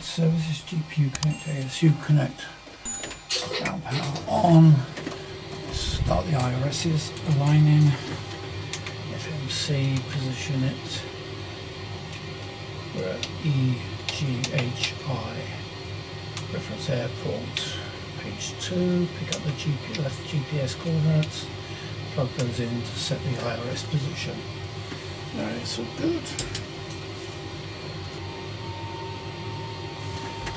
services, GPU connect, ASU connect, ground power on, start the IRSs, aligning, FMC, position it, we're at EGHI, reference airport, page 2, pick up the left GPS coordinates, plug those in to set the IRS position. Alright, it's all good.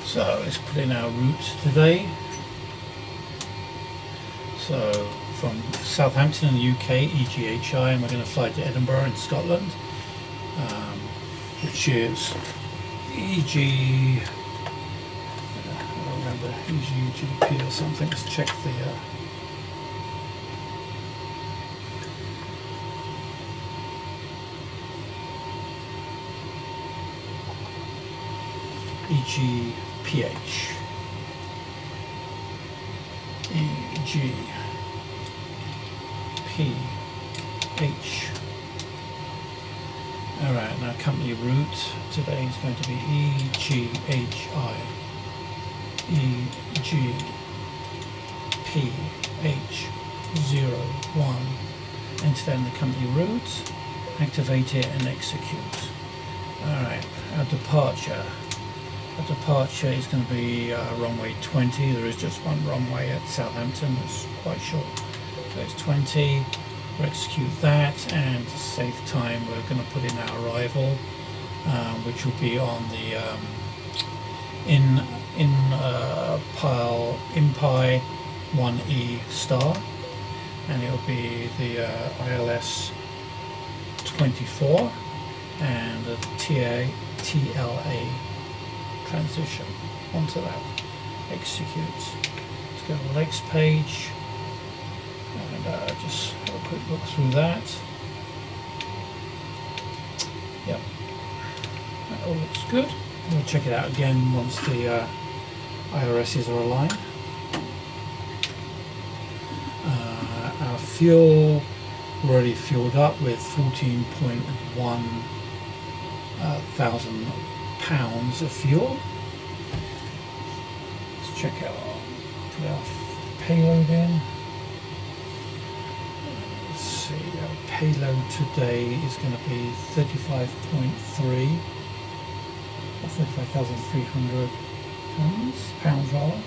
So let's put in our route today. So from Southampton in the UK, EGHI, and we're going to fly to Edinburgh in Scotland, which is EGPH or something. Let's check the EGPH. EGPH. Alright, now company route today is going to be EGHI. EGPH01. Enter in the company route, activate it and execute. Alright, our departure. Our departure is going to be runway 20. There is just one runway at Southampton, it's quite short. So it's 20. We'll execute that, and to save time we're going to put in our arrival, which will be on the IMPI 1E star, and it'll be the ILS 24 and the TLA transition onto that. Execute. Let's go to the next page and just have a quick look through that. Yep, that all looks good. We'll check it out again once the IRSs are aligned. Our fuel, we're already fueled up with 14.1 thousand pounds of fuel. Let's check out, put our payload in. Let's see, our payload today is going to be 35.3 or 35,300 pounds rather.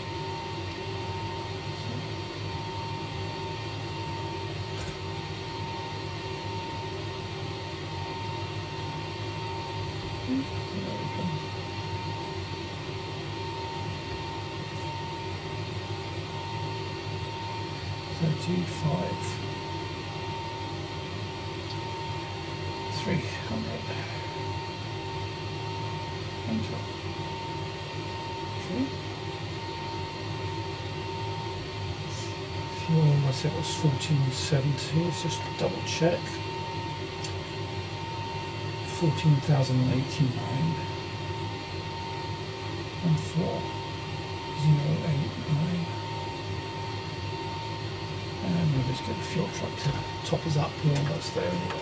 Fuel, I said it was 1470, let's just double check. 14,089 14089. And we'll just get the fuel truck to top us up. We're almost there anyway.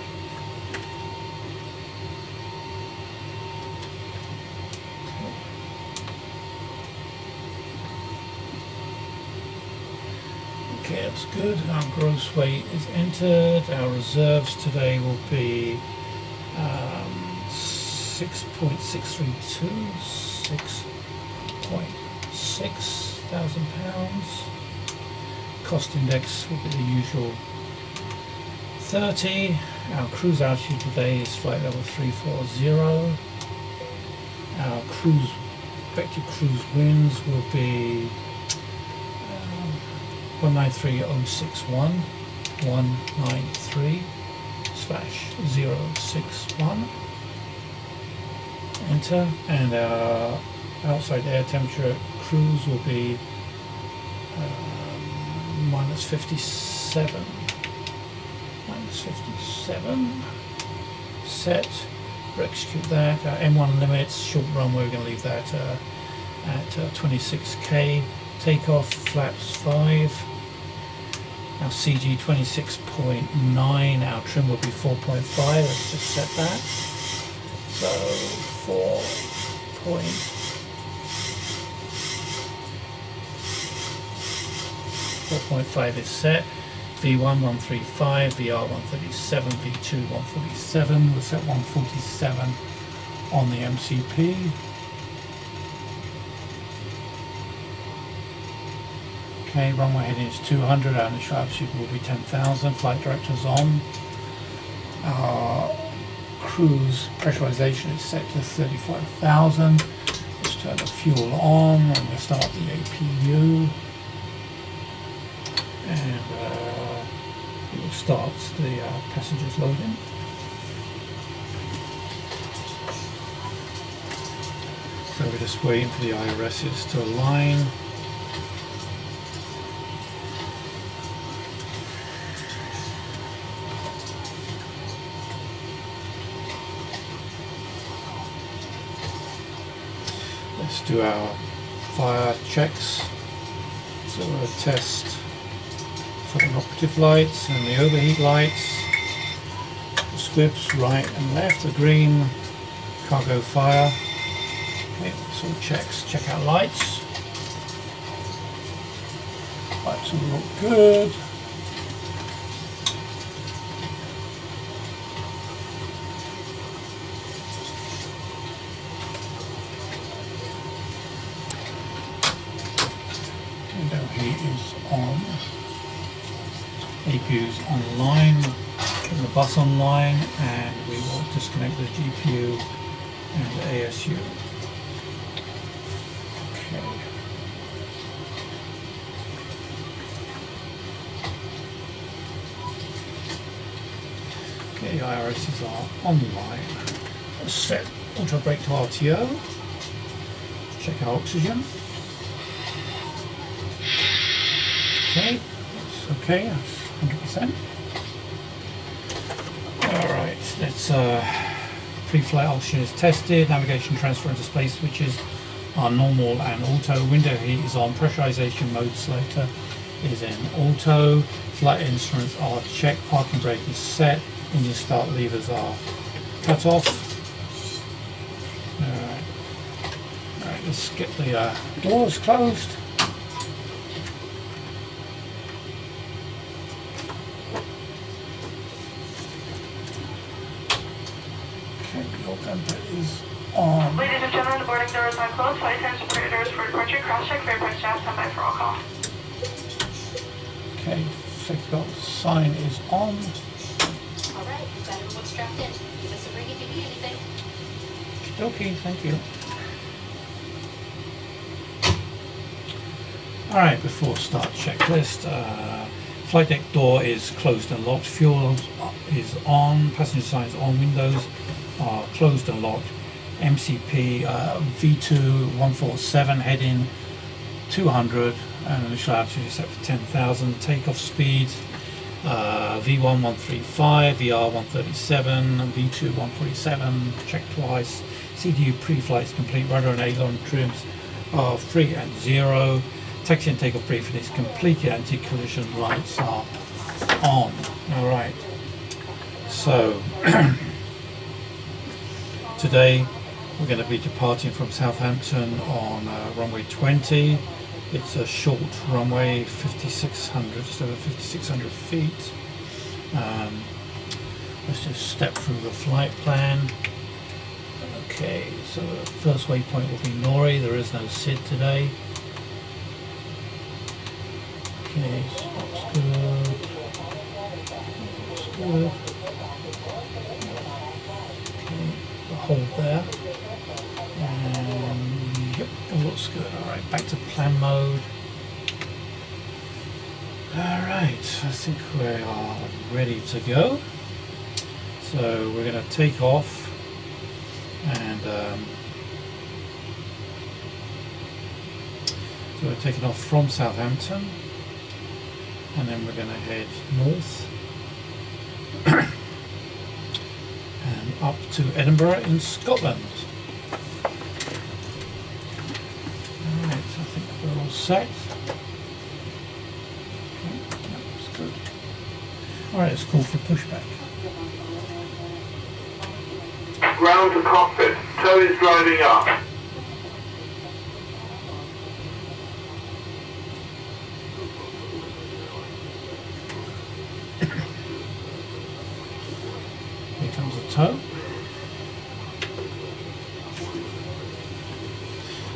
Okay, that's good. Our gross weight is entered. Our reserves today will be 6.632, 6.6 thousand pounds. Cost index will be the usual 30. Our cruise altitude today is flight level 340. Our expected cruise winds will be 193.061, 193/061. Enter, and our outside air temperature cruise will be -57. -57. Set. We'll execute that. Our M1 limits, short runway, we're going to leave that at 26k. Takeoff, flaps 5. Our CG 26.9. Our trim will be 4.5. Let's just set that. So 4.5. 4.5 is set. V1 135, VR 137, V2 147. We'll set 147 on the MCP. Okay, runway heading is 200, our initial altitude will be 10,000. Flight director's on. Our cruise pressurization is set to 35,000. Let's turn the fuel on and we'll start the APU. And it will start the passengers loading. So we're just waiting for the IRSs to align. Let's do our fire checks. So we'll test for the operative lights and the overheat lights. The squibs right and left, the green cargo fire. Okay, so check out lights. Lights all look good. Window heat is on. APU is online. Get the bus online, and we will disconnect the GPU and the ASU. Okay, IRSs are online. Let's set auto brake to RTO. Check our oxygen. Okay, that's okay, that's 100%. Alright, let's pre-flight oxygen is tested, navigation transfer into space switches are normal and auto, window heat is on, pressurization mode selector is in auto, flight instruments are checked, parking brake is set, engine start levers are cut off. Alright, let's get the doors closed. Is on. Ladies and gentlemen, the boarding doors are closed. Flight attendants will prepare doors for departure. Cross-check for airport staff. Stand by for all call. Okay, safety belt sign is on. Alright, we've got everyone strapped in. Give us a ring if you need anything. Okay, thank you. Alright, before start checklist, flight deck door is closed and locked, fuel is on, passenger signs on, windows are closed and locked. MCP V2 147 heading 200 and initial altitude is set for 10,000. Takeoff speed V1 135, VR 137, V2 147. Check twice. CDU pre-flight is complete. Rudder and aileron trims are free and 0. Taxi and takeoff briefing is completed. Anti-collision lights are on. All right. So. Today we're going to be departing from Southampton on runway 20. It's a short runway, 5,600, just over 5,600 feet. Let's just step through the flight plan. Okay, so the first waypoint will be Nori. There is no SID today. Okay, so that's good. That's good. Hold there, and yep, it looks good. Alright, back to plan mode. Alright, I think we are ready to go. So we're going to take off, and so we're taking off from Southampton, and then we're going to head north. Up to Edinburgh in Scotland. Alright, so I think we're all set. Okay, that's good. Alright, let's call for pushback. Ground to cockpit. Tow is driving up.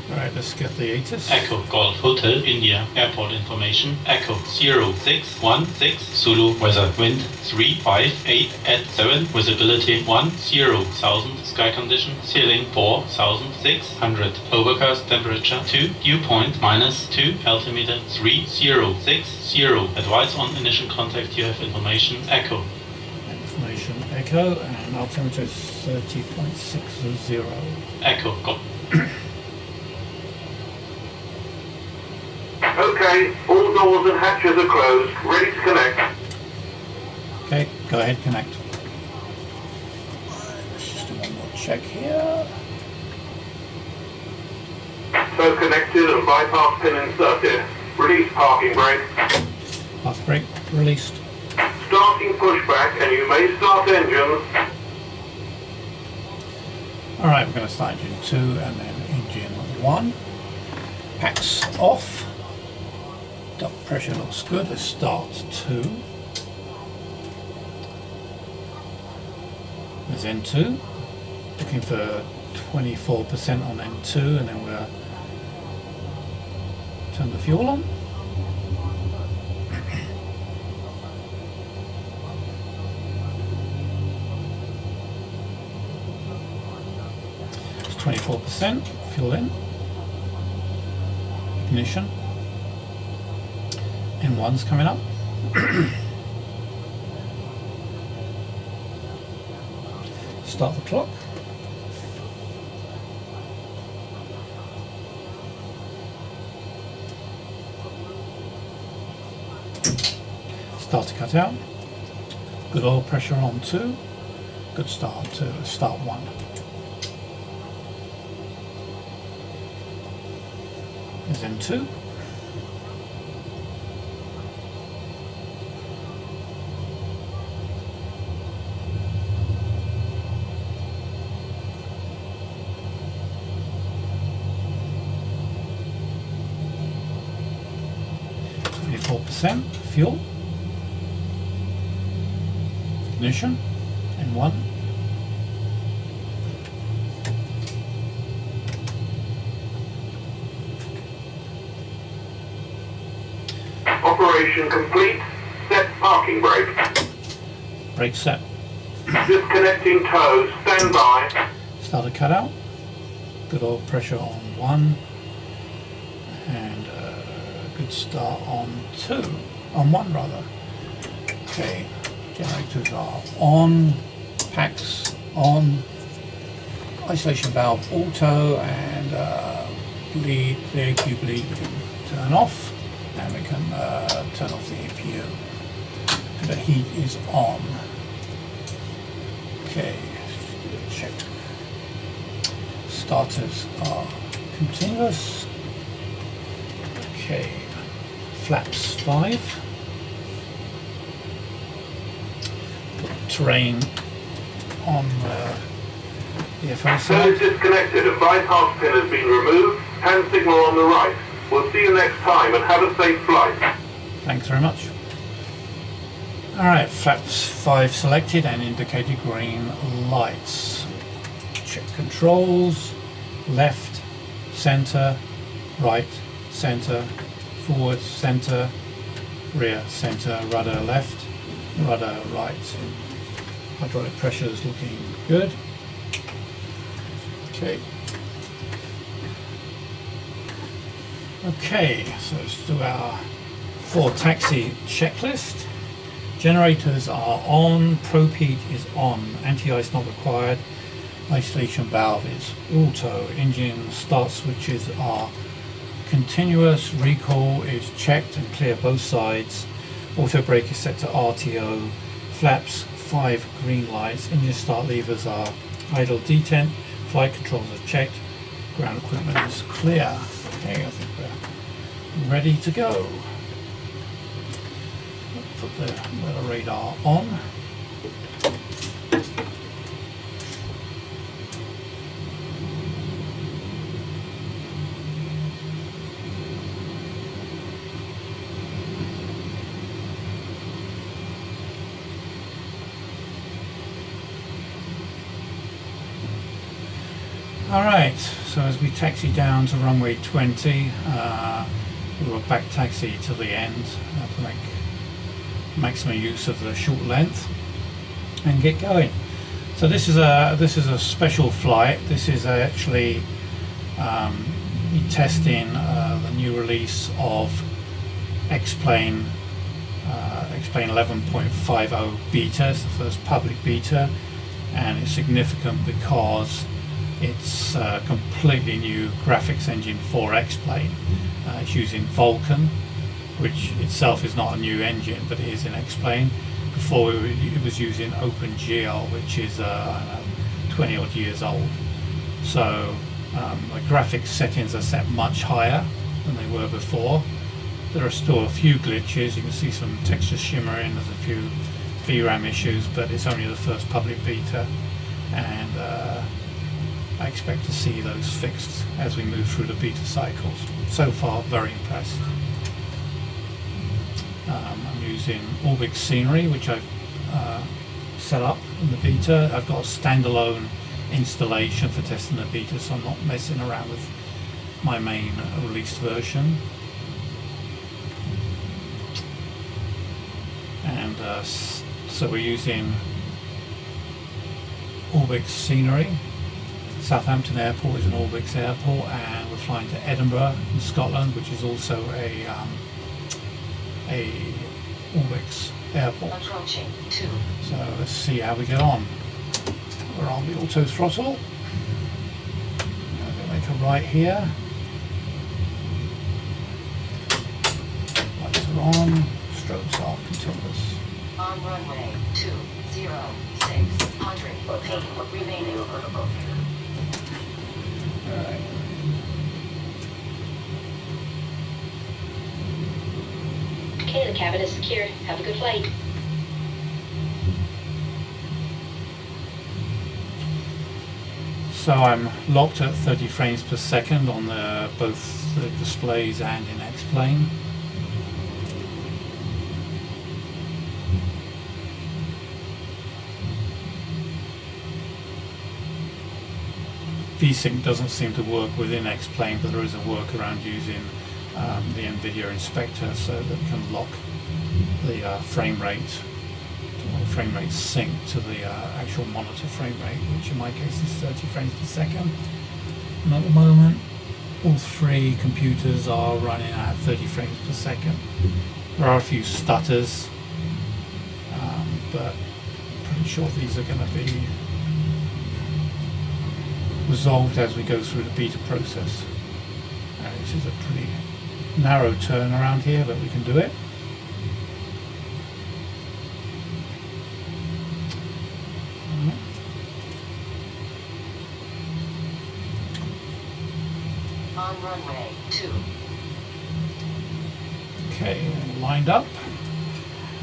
Right, let's get the ATIS. Echo Golf Hotel India Airport information. Echo 0616 Zulu weather wind 358 at 7 visibility 10,000 sky condition ceiling 4,600 overcast temperature 2 dew point -2 altimeter 3060 advice on initial contact you have information Echo. Information Echo, and altimeter is 30.60. Echo Golf. Okay, all doors and hatches are closed, ready to connect. Okay, go ahead, connect. Let's just do one more check here. So connected and bypass pin inserted. Release parking brake. Park brake released. Starting pushback and you may start engines. Alright, we're going to start engine 2 and then engine 1. Packs off. Duct pressure looks good. Let's start 2. There's N2. Looking for 24% on N2, and then we'll turn the fuel on. It's 24%. Fuel in. Ignition. N1's coming up. Start the clock. Start to cut out. Good oil pressure on 2. Good start to start 1. There's N2. Fuel, ignition, N1. Operation complete. Set parking brake. Brake set. Disconnecting tows. Stand by. Start a cutout. Good oil pressure on 1. And good start on 2. On 1 rather. Okay. Generators are on. Packs on. Isolation valve auto, and bleed, the AQ bleed we can turn off, and we can turn off the APU. The heat is on. Okay, let's do a check. Starters are continuous. Okay, flaps 5. Put terrain on the FO Turn side. disconnected. A bypass pin has been removed. Hand signal on the right. We'll see you next time and have a safe flight. Thanks very much. Alright, flaps 5 selected and indicated green lights. Check controls. Left, center, right, center, forward, center, rear, center, rudder left, rudder right. Hydraulic pressure is looking good. Okay. Okay, so let's do our 4 taxi checklist. Generators are on, probe heat is on, anti-ice not required, isolation valve is auto, engine start switches are continuous, recall is checked and clear both sides, auto brake is set to RTO, flaps 5 green lights, engine start levers are idle detent, flight controls are checked, ground equipment is clear. Okay, I think we're ready to go. Put the weather radar on. Alright, so as we taxi down to runway 20, we will back taxi to the end to make maximum use of the short length and get going. So this is a special flight. This is actually testing the new release of X-Plane 11.50 beta. It's the first public beta, and it's significant because it's a completely new graphics engine for X-Plane. It's using Vulkan, which itself is not a new engine, but it is in X-Plane. Before it was using OpenGL, which is 20 odd years old. So the graphics settings are set much higher than they were before. There are still a few glitches. You can see some texture shimmering. There's a few VRAM issues, but it's only the first public beta, and I expect to see those fixed as we move through the beta cycles. So far, very impressed. I'm using Orbx scenery, which I've set up in the beta. I've got a standalone installation for testing the beta, so I'm not messing around with my main released version. And so we're using Orbx scenery. Southampton Airport is an Orbx airport, and we're flying to Edinburgh in Scotland, which is also a Orbx airport. Approaching 2. So let's see how we get on. We're on the auto throttle. I'm going to make a right here. Lights are on. Strobes are continuous. On runway 20, 600 feet remaining. Alright. Okay, the cabin is secure. Have a good flight. So I'm locked at 30 frames per second on both the displays and in X-Plane. VSync doesn't seem to work within X-Plane, but there is a workaround using the NVIDIA inspector, so that can lock the frame rate sync to the actual monitor frame rate, which in my case is 30 frames per second. And at the moment, all three computers are running at 30 frames per second. There are a few stutters, but I'm pretty sure these are going to be resolved as we go through the beta process. This is a pretty narrow turn around here, but we can do it. On runway 2. Okay, lined up.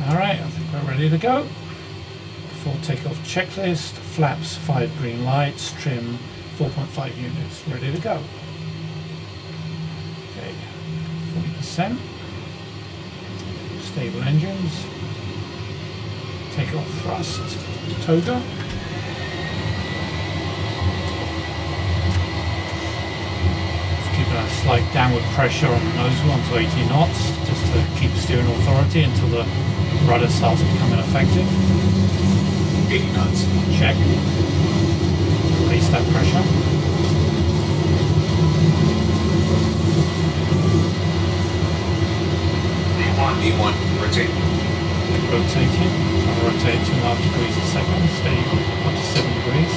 Alright, I think we're ready to go. Full takeoff checklist, flaps 5 green lights, trim 4.5 units, ready to go. Okay, 40%. Stable engines. Takeoff thrust, toga. Keeping a slight downward pressure on the nose wheel to 80 knots, just to keep steering authority until the rudder starts becoming effective. 80 knots. Check. Release that pressure. V1, rotate. Rotating. I'll rotate 2.5 degrees a second, stay up to 7 degrees.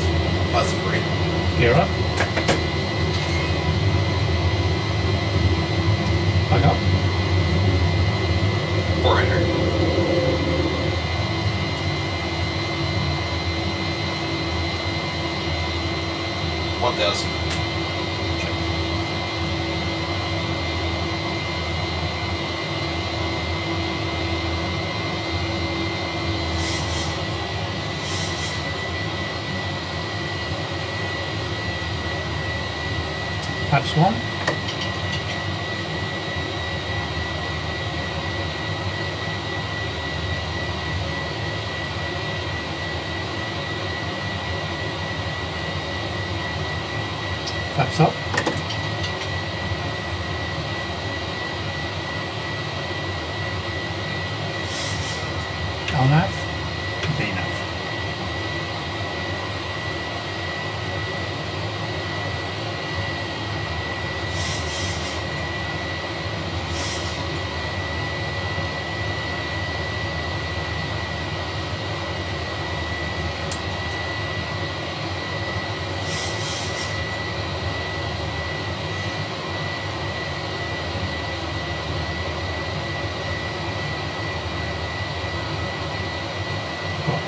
Positive brake. Gear up. Back up. 400. 1,000. Check. Flaps 1. flaps up. LNAV, VNAV.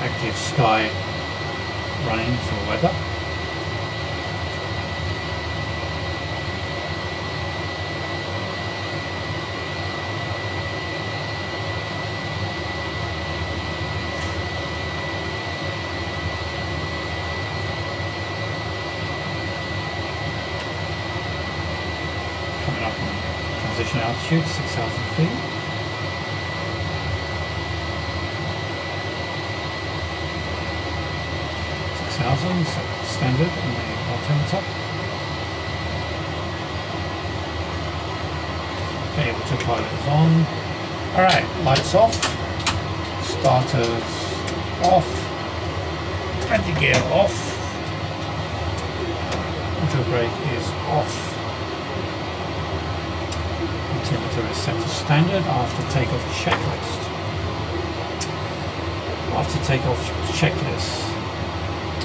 Active sky running for weather. Coming up on transition altitude, 6,000 feet. 6,000, standard on the altimeter. Okay, autopilot is on. Alright, lights off. Starters off. Landing gear off. Auto brake is off. Altimeter is set to standard after takeoff checklist. After takeoff checklist.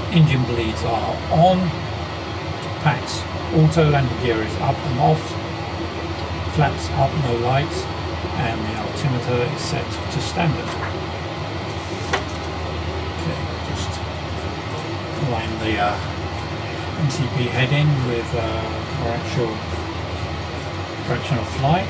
Engine bleeds are on, packs auto, landing gear is up and off, flaps up, no lights, and the altimeter is set to standard. Okay, just align the MCP heading with our actual direction of flight.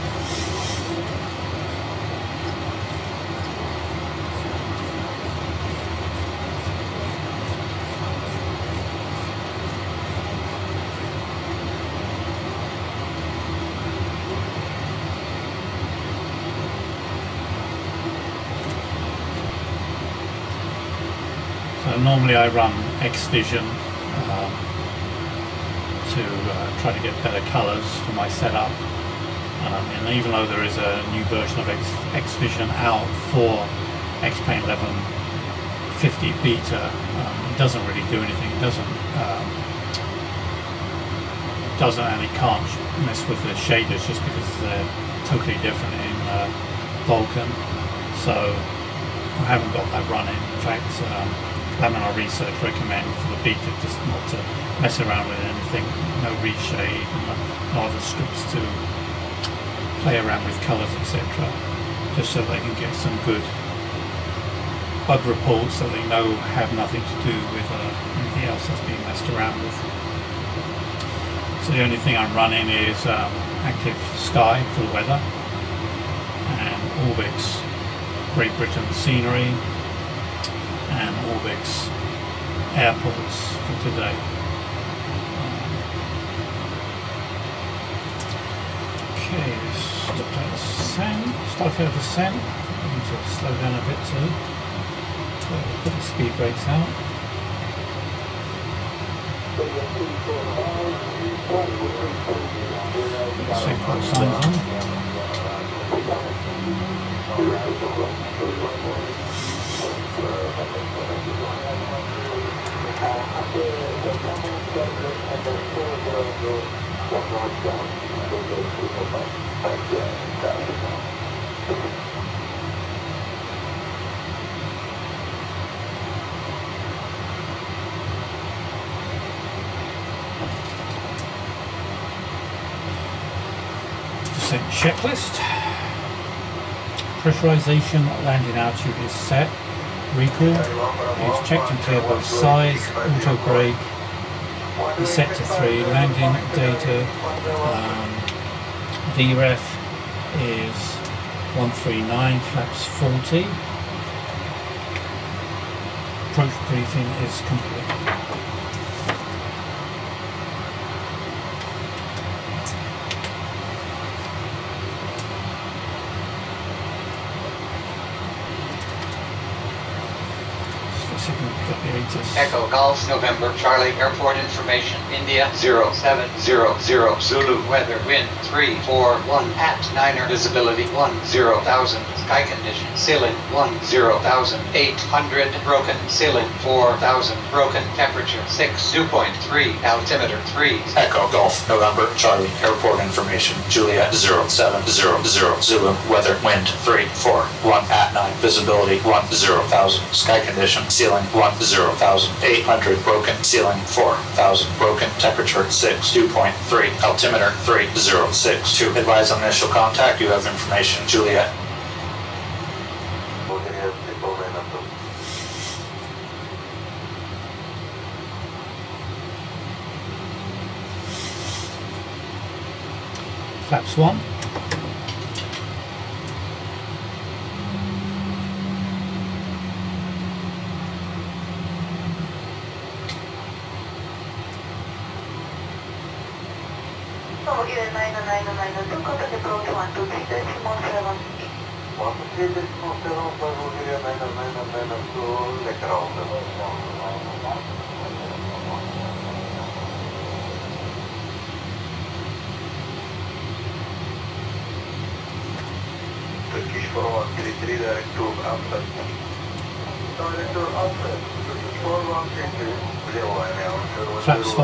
Normally I run X-Vision to try to get better colours for my setup, and even though there is a new version of X-Vision out for X-Plane 1150 beta, it doesn't really do anything. It doesn't and it can't mess with the shaders just because they're totally different in Vulkan, so I haven't got that running. In fact, Laminar Research recommend for the beta just not to mess around with anything, no reshade, no other scripts to play around with colours, etc. Just so they can get some good bug reports that they know have nothing to do with anything else that's being messed around with. So the only thing I'm running is active sky for the weather and Orbx Great Britain scenery and Orbx airports for today. Okay, start out descent. I need to slow down a bit too. Put the speed brakes out. Put the seatbelt signs on. Descent checklist. Pressurization landing altitude is set. Recall is checked and cleared both sides. Auto brake is set to 3. Landing data VREF is 139, flaps 40. Approach briefing is complete. status. Echo Golf November Charlie Airport information India 0700 Zulu weather wind 341 at 9er visibility 10,000 sky condition ceiling 10,800 broken ceiling 4,000 broken temperature 6 dew point 3 altimeter 3 Echo Golf November Charlie Airport information Juliet 0700 Zulu weather wind 341 at 9 visibility 10,000 sky condition ceiling 10,800 broken ceiling 4,000 broken temperature 6 dew point 3 altimeter 306 to advise on initial contact. You have information Juliet. Flaps 1. Turkish 4133 direct to Amsterdam. Direct to Amsterdam. Turkish 4133 0 Flaps 5.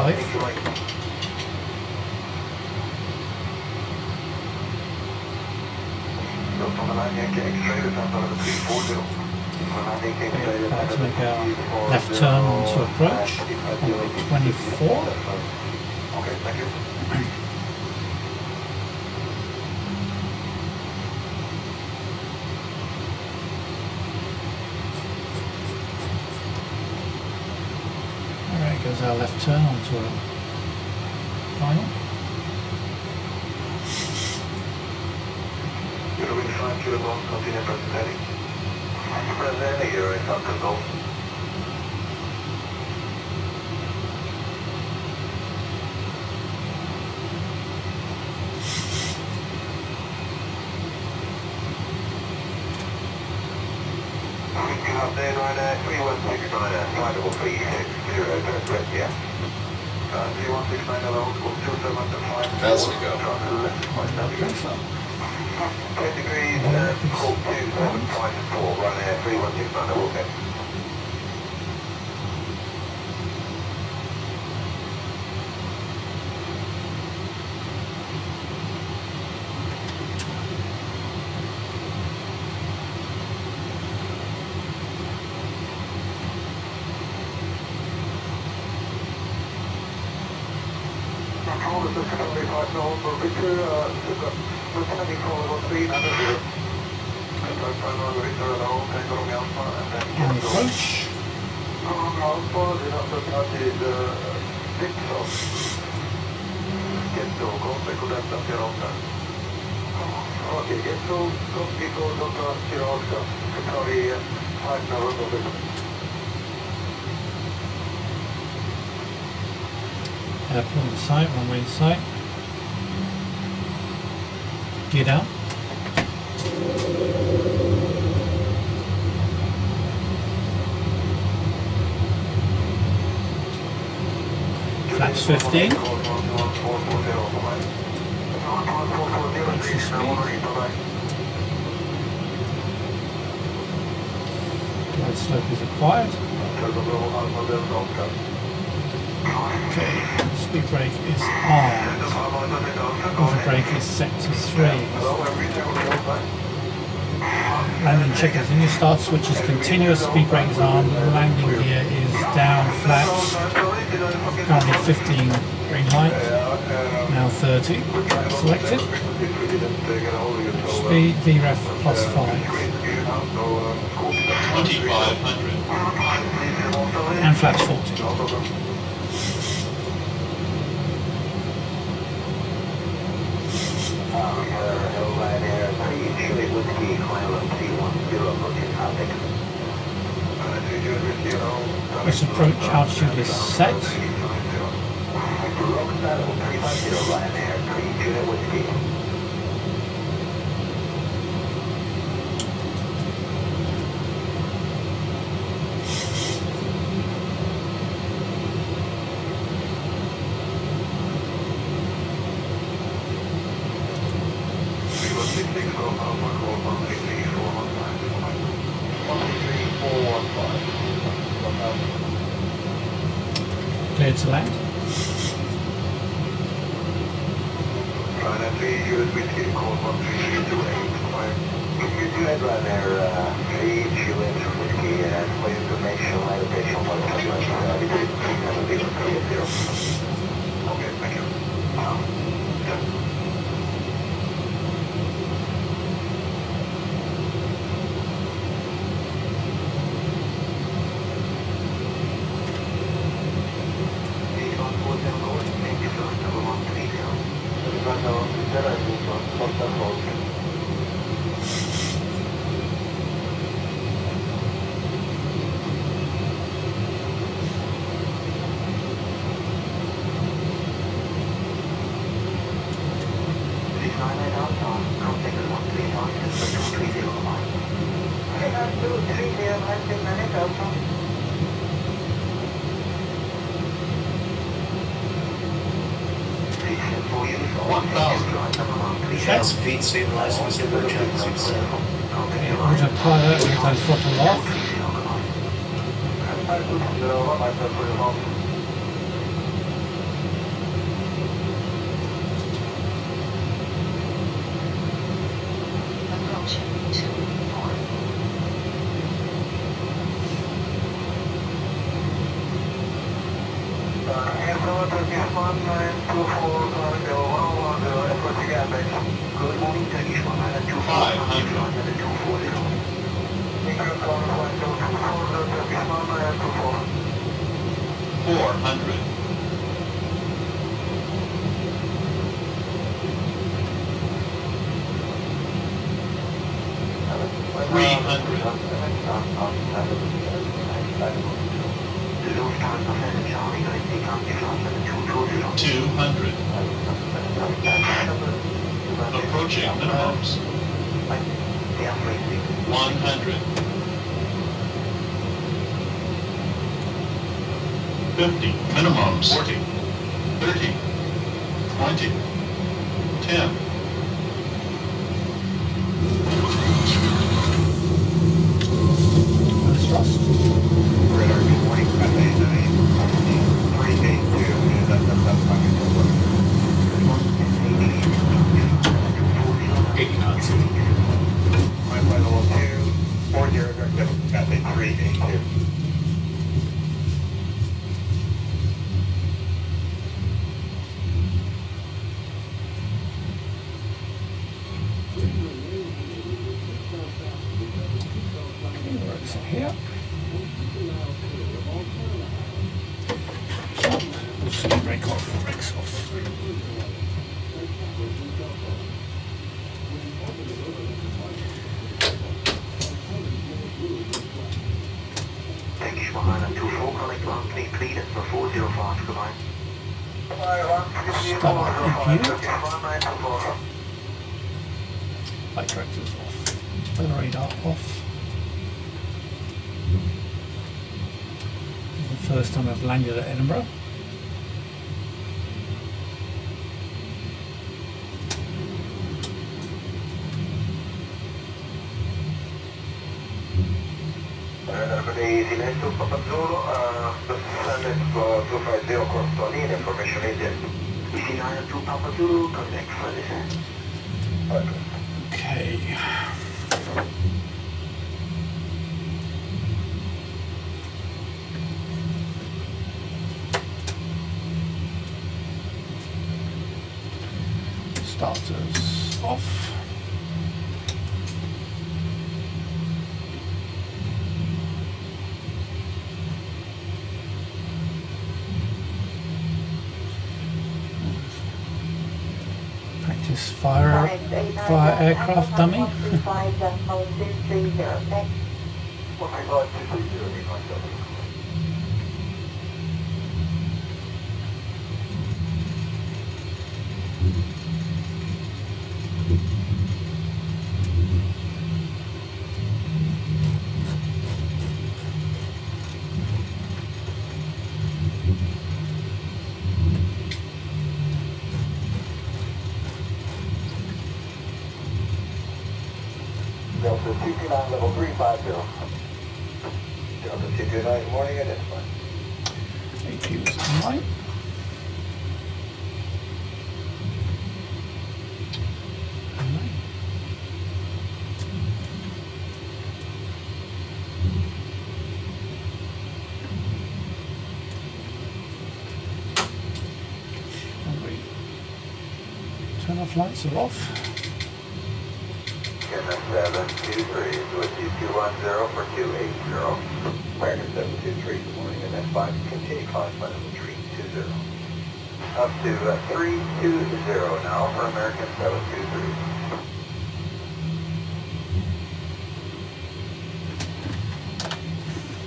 About to make our left turn onto approach, runway 24. Okay, thank you. Alright, goes our left turn onto a final. You're going to find your long continue presenting. Presenting here at Untitled Golf. Update right at 3169 at flightable 360, direct, yeah. 3169 hello, 27 Fast we go. 10 degrees, hold 2754, right at 3169, okay. And approach. Airport in sight, runway in sight. Gear down. Flaps 15. Maximum speed. Glide slope is acquired. Okay, speed brake is armed. Auto brake is set to 3. Landing checklist. In your start switch is continuous, speed brake is armed, landing gear is down, flaps. Currently 15 green light, now 30. Selected. Speed VREF plus 5. 2500. And flaps 40. This approach altitude is set. Cleared to land. Okay, thank you. Thousand feet, stabilizing, super jets. Okay, autopilot auto throttle off. Approaching 2-4. Good morning, Turkish 102. 400. 200. Approaching minimums. 100. 50. Minimums. 40. 30. 20. 10. First thrust. Works here. Brake off, brakes off. Turkish 124, collect 1, please, for 405, goodbye. Start EGHI. Light directors off. Weather radar off. This is the first time I've landed at Edinburgh. Silenzio Papa Zulu, descendant 250 across to Alien, information agent. EGHI 2 Papa Zulu, connect for descent. Okay. Starters off. Practice fire aircraft dummy. Sealand level 350. Delta 229, morning, identify. APU's online. Turn off lights are off. Canada 723 to a 2210 for 280. American 723, good morning, and then 5, continue climb by level 320. Up to 320 now for American 723.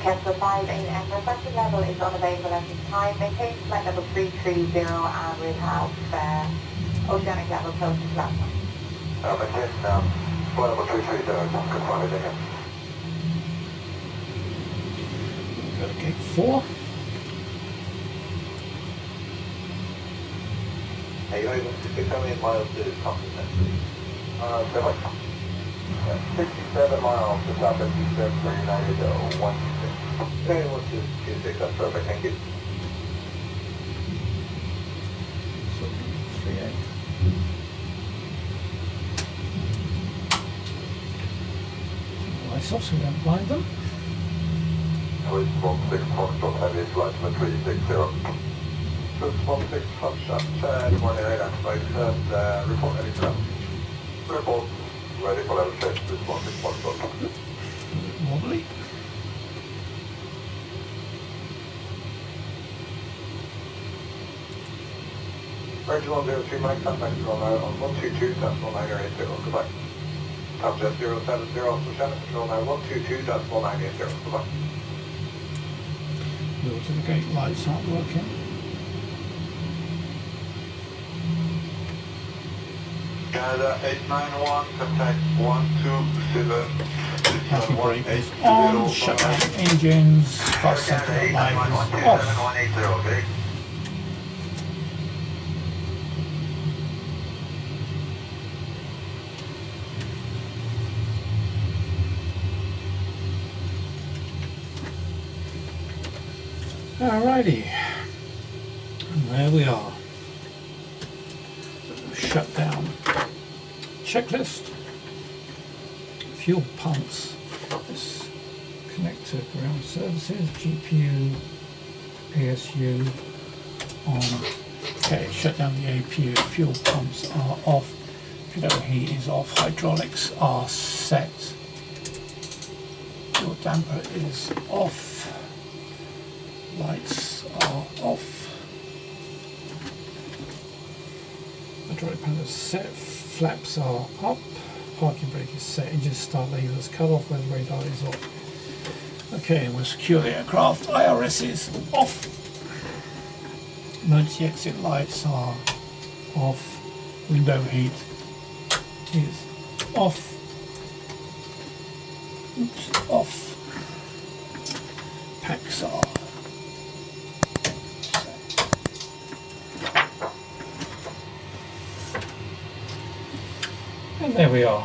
Kessler 5 AM, requested level is unavailable at this time. Maintain flight level 330 and we'll have oceanic level close to flat. Maintain flight level 330, confirm it again. Go to gate 4. Are you able to pick how many miles to complement, please? 67 miles to South FDStoXP for United 126. Okay, 126, that's perfect, thank you. So 38. Lights off so we don't blind them. With 16 Foxtrot, heaviest flight number 360. 16 Foxtrot, good morning, identified first, report ready for level. Report ready for level 6, 16 Foxtrot. Wobbly. Virgin 103, Mike, contact control now on 122, decimal 980, goodbye. Top jet 070, also Shannon, control now 122, decimal 980, goodbye. The gate lights aren't working. Canada 891, contact 127. Parking brake is on, shut down engines, fast center light is off. 7180, okay? Alrighty, and there we are. Shutdown checklist. Fuel pumps. Let's connect to ground services. GPU, ASU on. Okay, shut down the APU. Fuel pumps are off. Pillow heat is off. Hydraulics are set. Fuel damper is off. Lights are off. Hydraulic panel is set. Flaps are up. Parking brake is set. Engine start levers cut off. Weather radar is off. Okay, we'll secure the aircraft. IRS is off. Emergency exit lights are off. Window heat is off. Oops, off. Packs are and there we are.